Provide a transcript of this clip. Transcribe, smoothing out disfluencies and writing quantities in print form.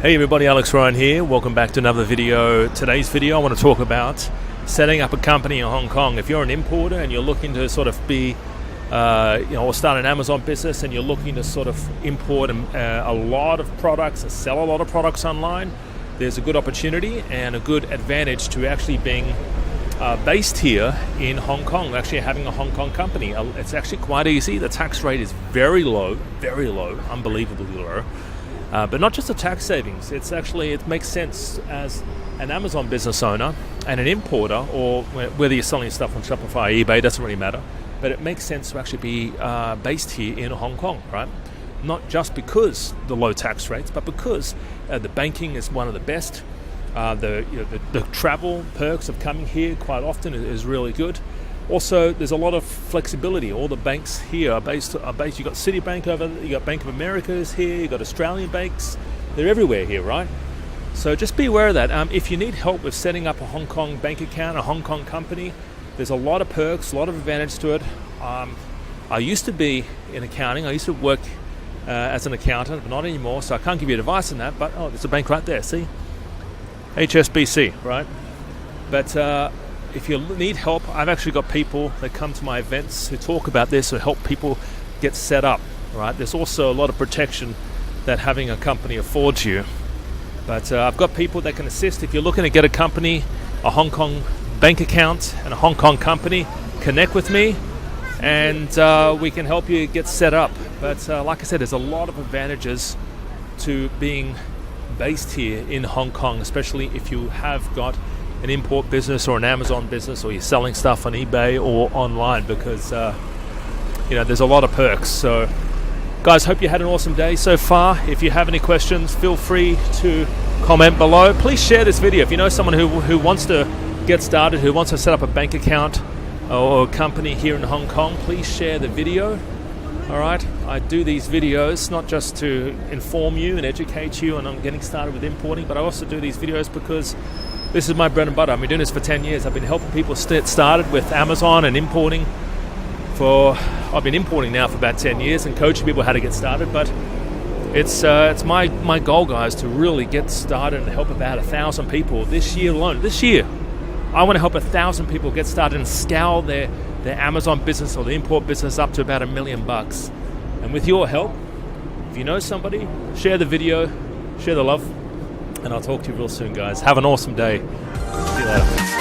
Hey everybody, Alex Ryan here. Welcome back to another video. Today's video I want to talk about setting up a company in Hong Kong. If you're an importer and you're looking to sort of be, or start an Amazon business and you're looking to sort of import a lot of products and sell a lot of products online, there's a good opportunity and a good advantage to actually being based here in Hong Kong, actually having a Hong Kong company. It's actually quite easy. The tax rate is very low, unbelievably low. But not just the tax savings, it makes sense as an Amazon business owner and an importer, or whether you're selling stuff on Shopify, eBay, doesn't really matter. But it makes sense to actually be based here in Hong Kong, right? Not just because the low tax rates, but because the banking is one of the best. The travel perks of coming here quite often is really good. Also, there's a lot of flexibility. All the banks here are based. You've got Citibank over there, you got Bank of America is here, you've got Australian banks. They're everywhere here, right? So just be aware of that. If you need help with setting up a Hong Kong bank account, a Hong Kong company, there's a lot of perks, a lot of advantage to it. I used to be in accounting. I used to work as an accountant, but not anymore, so I can't give you advice on that. But, there's a bank right there, see? HSBC, right? But if you need help, I've actually got people that come to my events who talk about this, who help people get set up, right? There's also a lot of protection that having a company affords you. But I've got people that can assist. If you're looking to get a company, a Hong Kong bank account and a Hong Kong company, connect with me and we can help you get set up. But like I said, there's a lot of advantages to being based here in Hong Kong, especially if you have got an import business or an Amazon business, or you're selling stuff on eBay or online, because there's a lot of perks. So guys, hope you had an awesome day so far. If you have any questions, feel free to comment below. Please share this video. If you know someone who wants to get started, who wants to set up a bank account or a company here in Hong Kong, please share the video. Alright, I do these videos not just to inform you and educate you and I'm getting started with importing, but I also do these videos because this is my bread and butter. I've been doing this for 10 years. I've been helping people get started with Amazon and importing I've been importing now for about 10 years and coaching people how to get started. But it's my goal, guys, to really get started and help about 1,000 people this year alone. This year, I want to help 1,000 people get started and scale their Amazon business or the import business up to about $1 million. And with your help, if you know somebody, share the video, share the love. And I'll talk to you real soon, guys. Have an awesome day. See you later.